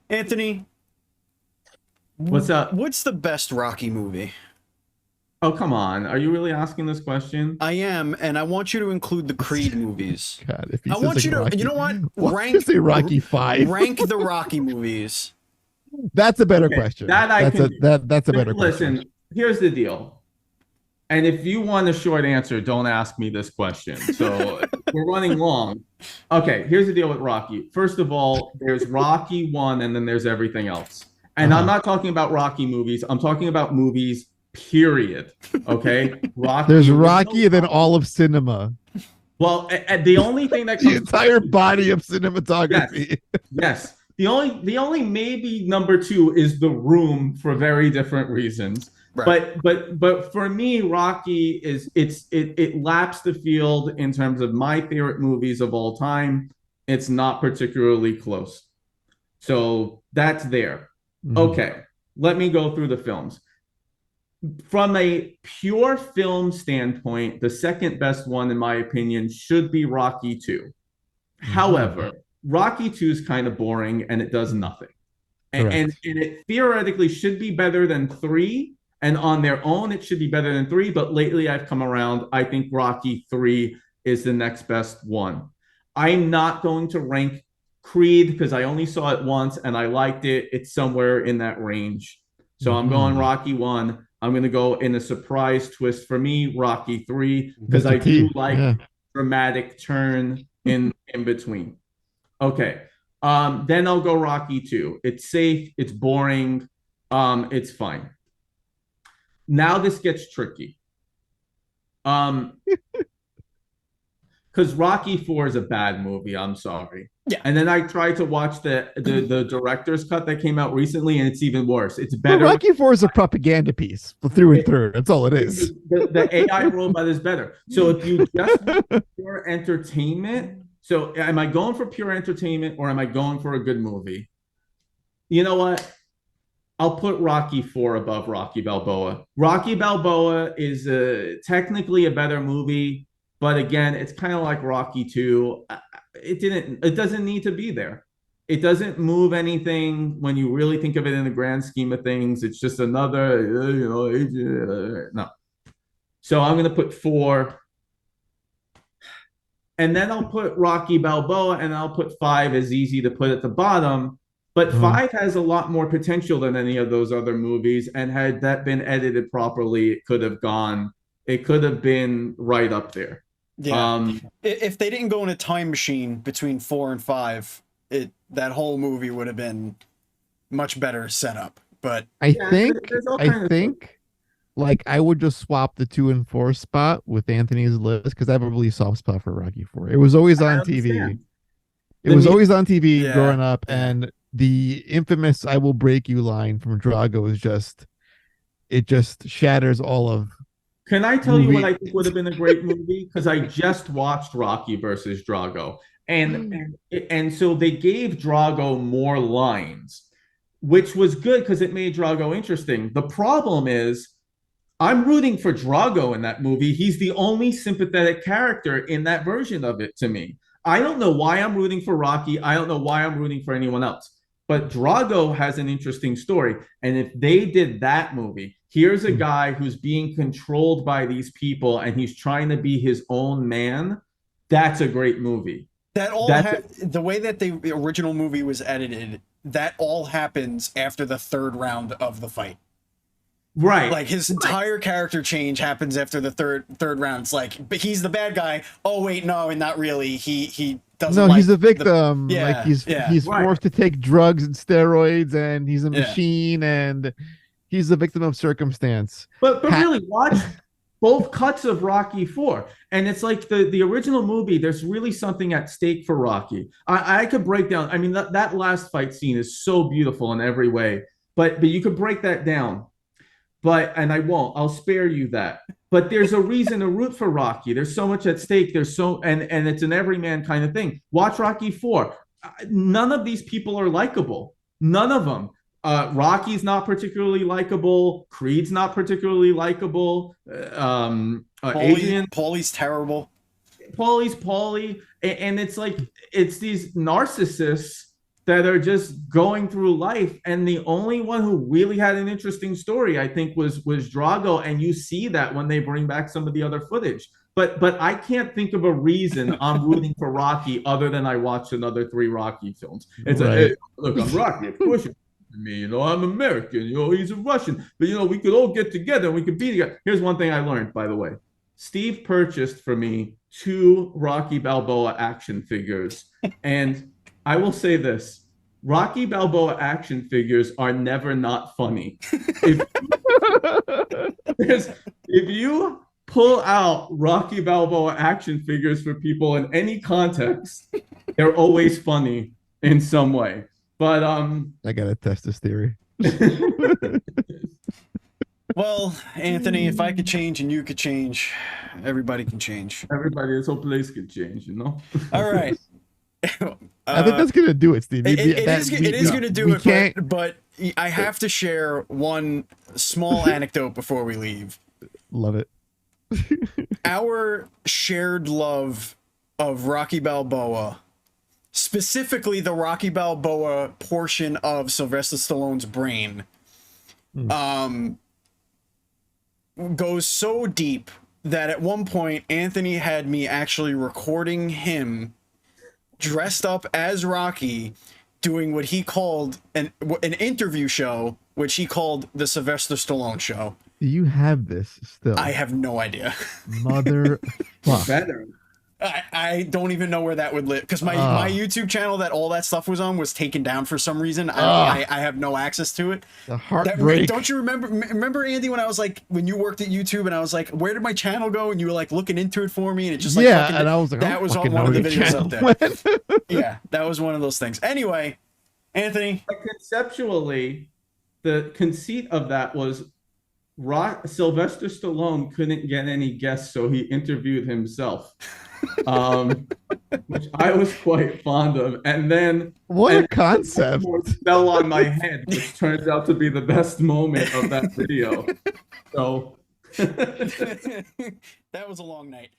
Anthony, What's up? what's the best Rocky movie? Oh, come on. Are you really asking this question? I am, and I want you to include the Creed movies. God, if he I says want like you to, Rocky, you know what? why Rank does he Rocky 5? rank the Rocky movies. That's a better Okay, question. that I That's can a do. that's a better Listen, question. here's the deal. And if you want a short answer, don't ask me this question. So we're running long. Okay, here's the deal with Rocky. First of all, there's Rocky 1 and then there's everything else. And I'm Uh-huh. not talking about Rocky movies. I'm talking about movies, period. Okay? Rocky, There's the Rocky original and then Rocky. all of cinema. Well, the only thing that The comes entire close. body of Yes, cinematography. yes. The only maybe number two is The Room for very different reasons. Right. But for me, Rocky it laps the field in terms of my favorite movies of all time. It's not particularly close. So that's there. Mhm. Okay, let me go through the films. From a pure film standpoint, the second best one, in my opinion, should be Rocky 2. Mhm. However, Rocky 2 is kind of boring and it does nothing. Correct. And it theoretically should be better than 3. And on their own, it should be better than 3. But lately, I've come around. I think Rocky 3 is the next best one. I'm not going to rank Creed because I only saw it once and I liked it. It's somewhere in that range. So I'm going Mhm. Rocky 1. I'm going to go in a surprise twist for me, Rocky 3, because Mr. I do T. like Yeah. dramatic turn in between. Okay. Then I'll go Rocky 2. It's safe, it's boring, it's fine. Now this gets tricky. Um, because Rocky 4 is a bad movie. I'm sorry. Yeah. And then I tried to watch the director's cut that came out recently, and it's even worse. It's But better. Rocky 4 is a propaganda piece through and It, through. That's all it is. the AI robot is better. So if you just want pure entertainment, so am I going for pure entertainment or am I going for a good movie? You know what? I'll put Rocky 4 above Rocky Balboa. Rocky Balboa is technically a better movie, but again, it's kind of like Rocky 2. It doesn't need to be there. It doesn't move anything when you really think of it in the grand scheme of things. It's just another, no. So I'm going to put 4, and then I'll put Rocky Balboa, and I'll put 5 as easy to put at the bottom. But Uh-huh. 5 has a lot more potential than any of those other movies, and had that been edited properly, it could have gone. It could have been right up there. Yeah. If they didn't go in a time machine between 4 and 5, that whole movie would have been much better set up. But I Yeah, think there's all I kinds of stuff. think like I would just swap the 2 and 4 spot with Anthony's list because I have a really soft spot for Rocky 4. It was always I on TV. understand. It The was music, always on TV yeah, growing up, yeah. and the infamous "I will break you" line from Drago is just shatters all of can I tell you what movie. I think would have been a great movie? Because I just watched Rocky versus Drago, and so they gave Drago more lines, which was good because it made Drago interesting. The problem is I'm rooting for Drago in that movie. He's the only sympathetic character in that version of it to me. I don't know why I'm rooting for Rocky. I don't know why I'm rooting for anyone else. But Drago has an interesting story. And if they did that movie, here's a guy who's being controlled by these people and he's trying to be his own man. That's a great movie. That all That's the way that the original movie was edited, that all happens after the third round of the fight. right. Like his entire character change happens after the third round. It's like, but he's the bad guy. Oh wait, no, and not really. He doesn't No, like he's a the victim. Like yeah, yeah, he's Right. forced to take drugs and steroids, and he's a yeah. machine, and he's a victim of circumstance. But Pat, really, watch both cuts of Rocky 4. And it's like the original movie, there's really something at stake for Rocky. I could break down, I mean, that last fight scene is so beautiful in every way, but you could break that down. And I won't, I'll spare you that. But there's a reason to root for Rocky. There's so much at stake. And it's an everyman kind of thing. Watch Rocky 4. None of these people are likable. None of them. Rocky's not particularly likable. Creed's not particularly likable. Adrian, Paulie's terrible. Paulie's Paulie, and it's like it's these narcissists that are just going through life. And the only one who really had an interesting story, I think, was Drago. And you see that when they bring back some of the other footage. But I can't think of a reason I'm rooting for Rocky other than I watched another 3 Rocky films. It's hey, look, I'm Rocky, of course. Me, I'm American, he's a Russian, but we could all get together and we could be together. Here's one thing I learned, by the way. Steve purchased for me 2 Rocky Balboa action figures, and I will say this: Rocky Balboa action figures are never not funny. If you pull out Rocky Balboa action figures for people in any context, they're always funny in some way. But I gotta test this theory. Well, Anthony, if I could change and you could change, everybody can change. Everybody, this whole place could change, All right. I think that's gonna do it, Steve. It is gonna do it, but I have to share one small anecdote before we leave. Love it. Our shared love of Rocky Balboa, specifically the Rocky Balboa portion of Sylvester Stallone's brain, goes so deep that at one point Anthony had me actually recording him dressed up as Rocky doing what he called an interview show, which he called the Sylvester Stallone show. Do you have this still? I have no idea. Mother better. I don't even know where that would live, because my YouTube channel that all that stuff was on was taken down for some reason. I have no access to it. The heartbreak. Don't you remember Andy, when I was like, when you worked at YouTube and I was like, where did my channel go? And you were like looking into it for me, and it just like, and I was like, that was on one of the videos up there. Yeah, that was one of those things. Anyway, Anthony, conceptually, the conceit of that was Sylvester Stallone couldn't get any guests, so he interviewed himself. Which I was quite fond of, and then a concept fell on my head, which turns out to be the best moment of that video. So that was a long night.